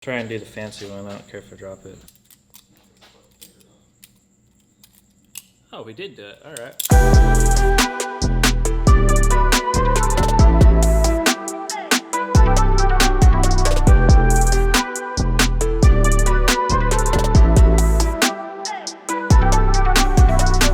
Try and do the fancy one. I don't care if I drop it. Oh, we did do it. All right.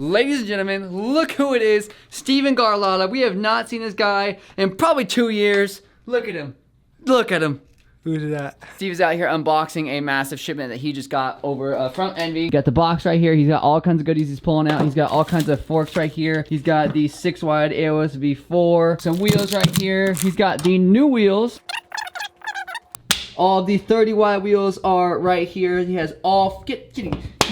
Ladies and gentlemen, look who it is, Steven Garlotta. We have not seen this guy in probably 2 years. Look at him. Look at him. Who's that? Steve's out here unboxing a massive shipment that he just got over from Envy. Got the box right here. He's got all kinds of goodies he's pulling out. He's got all kinds of forks right here. He's got the 6-wide AOS V4. Some wheels right here. He's got the new wheels. All the 30-wide wheels are right here. He has all,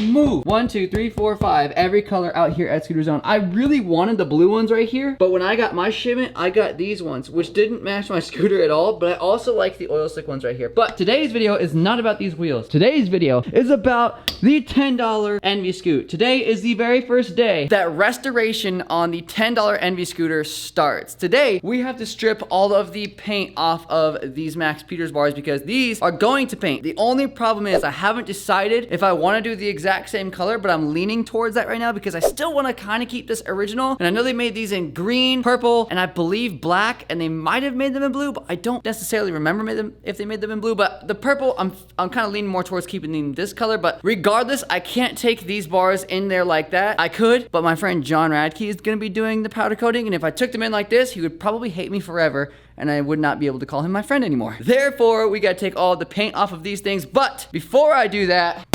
move. 1, 2, 3, 4, 5. Every color out here at Scooter Zone. I really wanted the blue ones right here, but when I got my shipment, I got these ones, which didn't match my scooter at all, but I also like the oil slick ones right here. But today's video is not about these wheels. Today's video is about the $10 Envy Scoot. Today is the very first day that restoration on the $10 Envy scooter starts. Today, we have to strip all of the paint off of these Max Peters bars because these are going to paint. The only problem is I haven't decided if I want to do the exact same color, but I'm leaning towards that right now because I still want to kind of keep this original. And I know they made these in green, purple, and I believe black, and they might have made them in blue, but I don't necessarily remember if they made them in blue. But the purple, I'm kind of leaning more towards keeping them this color. But regardless, I can't take these bars in there like that. I could, but my friend John Radke is going to be doing the powder coating, and if I took them in like this, he would probably hate me forever, and I would not be able to call him my friend anymore. Therefore, we gotta take all the paint off of these things. But before I do that,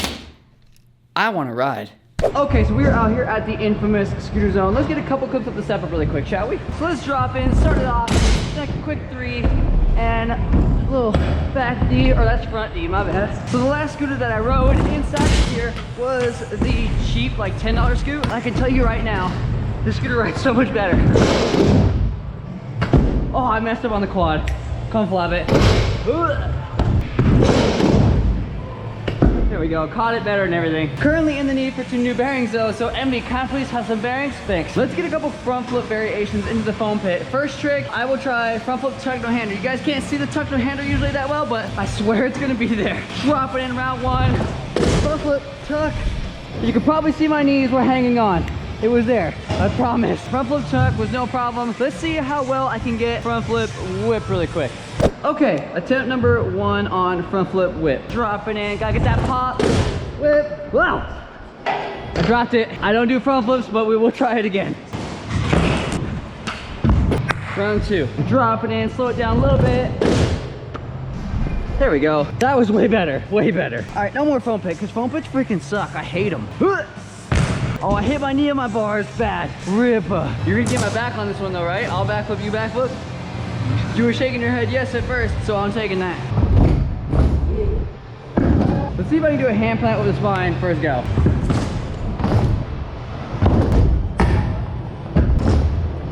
I wanna ride. Okay, so we're out here at the infamous Scooter Zone. Let's get a couple clips of the setup really quick, shall we? So let's drop in, start it off, take a quick 3, and a little back D, or that's front D, my bad. So the last scooter that I rode inside of here was the cheap, like $10 scoot. I can tell you right now, this scooter rides so much better. Oh, I messed up on the quad. Come flop it. There we go, caught it better and everything. Currently in the need for 2 new bearings though, so Emily, can I please have some bearings fixed? Let's get a couple front flip variations into the foam pit. First trick, I will try front flip tuck no hander. You guys can't see the tuck no hander usually that well, but I swear it's gonna be there. Drop it in round 1, front flip tuck. You can probably see my knees were hanging on. It was there, I promise. Front flip tuck was no problem. Let's see how well I can get front flip whip really quick. Okay, attempt number 1 on front flip whip. Dropping in, gotta get that pop, whip. Wow, I dropped it. I don't do front flips, but we will try it again. Round 2, drop it in, slow it down a little bit. There we go. That was way better, way better. All right, no more foam pit, because foam pits freaking suck. I hate them. Oh, I hit my knee on my bars, bad. Ripper. You're gonna get my back on this one though, right? I'll backflip, you backflip? You were shaking your head yes at first, so I'm taking that. Let's see if I can do a hand plant with the spine. First go.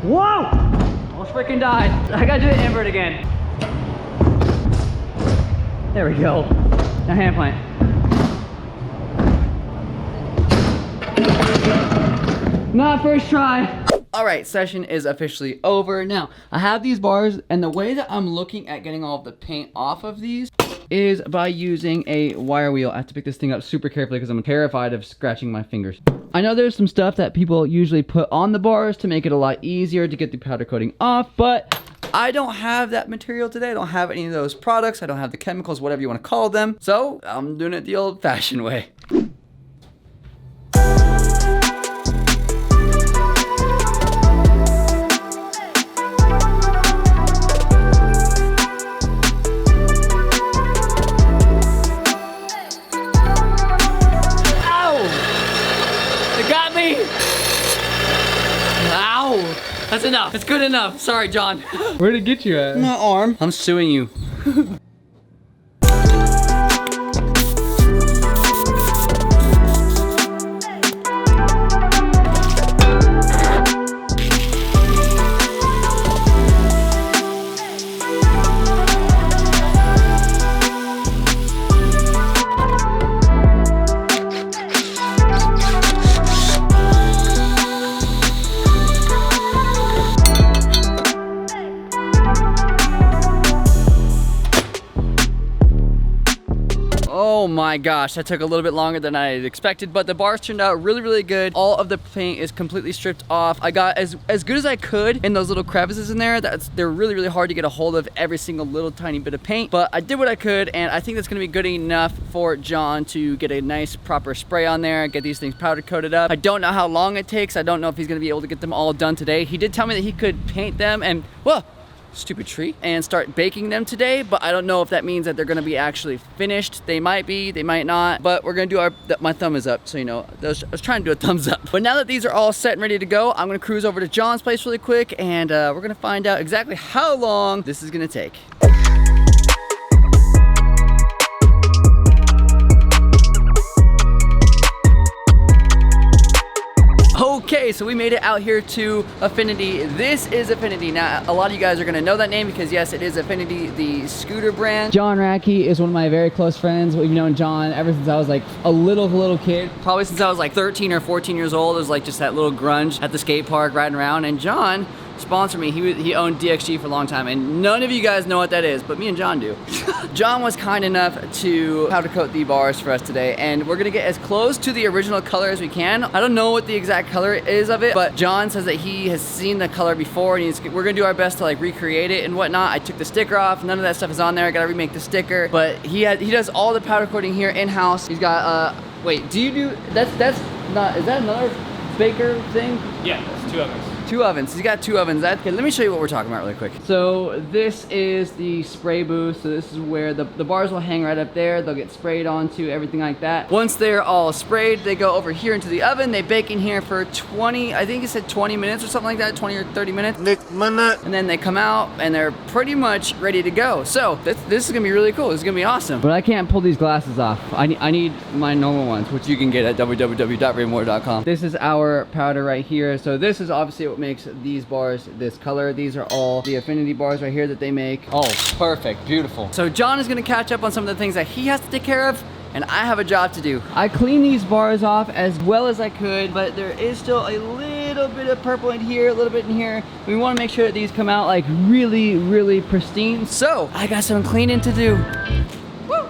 Whoa! Almost freaking died. I gotta do the invert again. There we go. Now hand plant. Not first try. All right, session is officially over. Now, I have these bars, and the way that I'm looking at getting all of the paint off of these is by using a wire wheel. I have to pick this thing up super carefully because I'm terrified of scratching my fingers. I know there's some stuff that people usually put on the bars to make it a lot easier to get the powder coating off, but I don't have that material today. I don't have any of those products. I don't have the chemicals, whatever you want to call them. So I'm doing it the old-fashioned way. That's enough. It's good enough. Sorry, John. Where'd it get you at? My arm. I'm suing you. Oh my gosh, that took a little bit longer than I had expected, but the bars turned out really, really good. All of the paint is completely stripped off. I got as good as I could in those little crevices in there. They're really, really hard to get a hold of every single little tiny bit of paint, but I did what I could, and I think that's gonna be good enough for John to get a nice proper spray on there, get these things powder coated up. I don't know how long it takes. I don't know if he's gonna be able to get them all done today. He did tell me that he could paint them and, whoa, stupid tree, and start baking them today, but I don't know if that means that they're gonna be actually finished. They might be, they might not, but we're gonna do my thumb is up, so you know, I was trying to do a thumbs up. But now that these are all set and ready to go, I'm gonna cruise over to John's place really quick, and we're gonna find out exactly how long this is gonna take. Okay, so we made it out here to Affinity. This is Affinity. Now, a lot of you guys are gonna know that name because yes, it is Affinity, the scooter brand. John Radke is one of my very close friends. We've known John ever since I was like a little kid. Probably since I was like 13 or 14 years old. It was like just that little grunge at the skate park riding around, and John sponsored me. He owned DXG for a long time, and none of you guys know what that is, but me and John do. John was kind enough to powder coat the bars for us today, and we're gonna get as close to the original color as we can. I don't know what the exact color is of it, but John says that he has seen the color before, and we're gonna do our best to like recreate it and whatnot. I took the sticker off. None of that stuff is on there. I gotta remake the sticker, but he does all the powder coating here in-house. He's got, wait, do you do, that's not, is that another baker thing? Yeah, it's 2 ovens. 2 ovens. He's got 2 ovens. Okay, let me show you what we're talking about really quick. So this is the spray booth. So this is where the bars will hang right up there. They'll get sprayed onto, everything like that. Once they're all sprayed, they go over here into the oven. They bake in here for 20, I think it said 20 minutes or something like that, 20 or 30 minutes. And then they come out and they're pretty much ready to go. So this is gonna be really cool. This is gonna be awesome. But I can't pull these glasses off. I need my normal ones, which you can get at www.RaymondWarnerDotCom. This is our powder right here. So this is obviously what makes these bars this color. These are all the Affinity bars right here that they make. Oh, perfect, beautiful. So John is gonna catch up on some of the things that he has to take care of, and I have a job to do. I cleaned these bars off as well as I could, but there is still a little bit of purple in here, a little bit in here. We wanna make sure that these come out like really, really pristine. So I got some cleaning to do. Woo!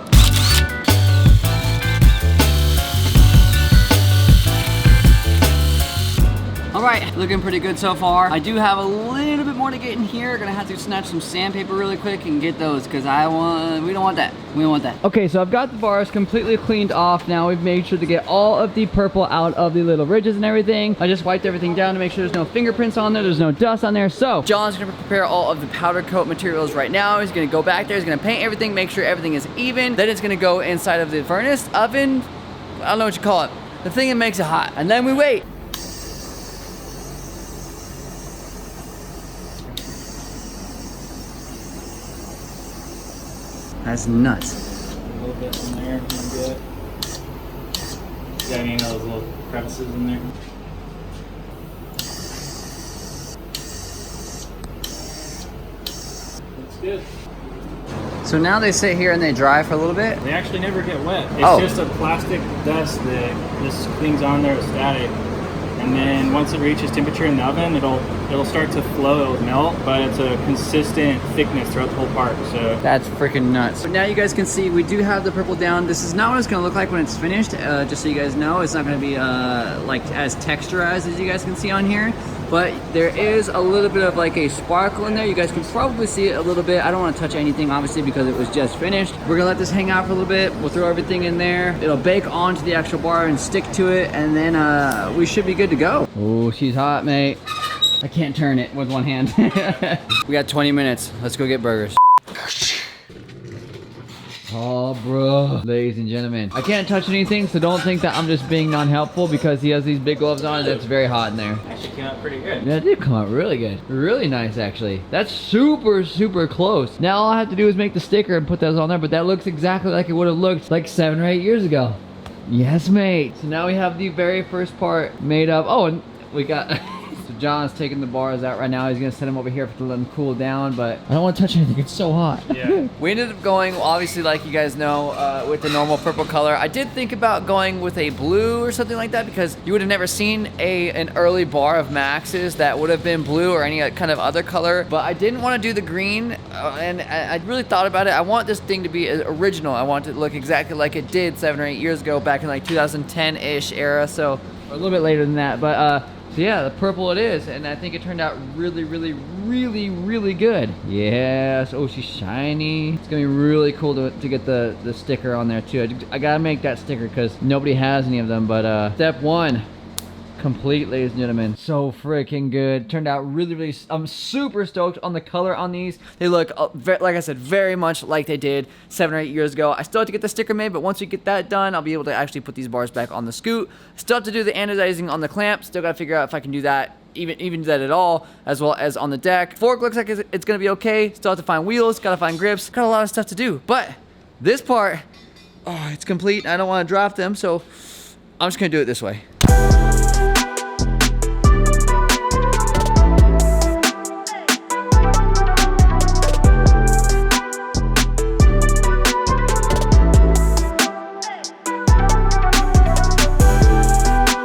All right, looking pretty good so far. I do have a little bit more to get in here. Gonna have to snatch some sandpaper really quick and get those because we don't want that. We don't want that. Okay, so I've got the bars completely cleaned off. Now we've made sure to get all of the purple out of the little ridges and everything. I just wiped everything down to make sure there's no fingerprints on there. There's no dust on there. So John's gonna prepare all of the powder coat materials right now. He's gonna go back there. He's gonna paint everything, make sure everything is even. Then it's gonna go inside of the furnace, oven. I don't know what you call it. The thing that makes it hot. And then we wait. That's nuts. A little bit in there, I'm good. Got any of those little crevices in there? Looks good. So now they sit here and they dry for a little bit? They actually never get wet. It's just a plastic dust that just clings on there with static. And then once it reaches temperature in the oven, it'll start to flow, it'll melt, but it's a consistent thickness throughout the whole part. So that's freaking nuts. But now you guys can see we do have the purple down. This is not what it's gonna look like when it's finished. Just so you guys know, it's not gonna be like as texturized as you guys can see on here. But there is a little bit of like a sparkle in there. You guys can probably see it a little bit. I don't want to touch anything obviously because it was just finished. We're gonna let this hang out for a little bit. We'll throw everything in there. It'll bake onto the actual bar and stick to it, and then we should be good to go. Oh, she's hot, mate. I can't turn it with one hand. We got 20 minutes. Let's go get burgers. Oh, bro. Ladies and gentlemen, I can't touch anything, so don't think that I'm just being non-helpful because he has these big gloves on and it's very hot in there. actually came out pretty good. Yeah, it did come out really good. Really nice, actually. That's super, super close. Now all I have to do is make the sticker and put those on there, but that looks exactly like it would have looked like 7 or 8 years ago. Yes, mate. So now we have the very first part made up. Oh, and we got... So John's taking the bars out right now. He's gonna set them over here to let them cool down, but I don't want to touch anything. It's so hot. Yeah. We ended up going, obviously, like you guys know, with the normal purple color. I did think about going with a blue or something like that because you would have never seen an early bar of Max's that would have been blue or any kind of other color. But I didn't want to do the green, and I really thought about it. I want this thing to be original. I want it to look exactly like it did 7 or 8 years ago, back in like 2010-ish era. So or a little bit later than that, but so yeah, the purple it is, and I think it turned out really, really, really, really good. Yes, oh, she's shiny. It's gonna be really cool to get the sticker on there too. I gotta make that sticker because nobody has any of them, but step one, complete, ladies and gentlemen. So freaking good. Turned out really, really, I'm super stoked on the color on these. They look, like I said, very much like they did 7 or 8 years ago. I still have to get the sticker made, but once we get that done, I'll be able to actually put these bars back on the scoot. Still have to do the anodizing on the clamp. Still gotta figure out if I can do that, even do that at all, as well as on the deck. Fork looks like it's gonna be okay. Still have to find wheels, gotta find grips. Got a lot of stuff to do, but this part, oh, it's complete. I don't wanna drop them, so I'm just gonna do it this way.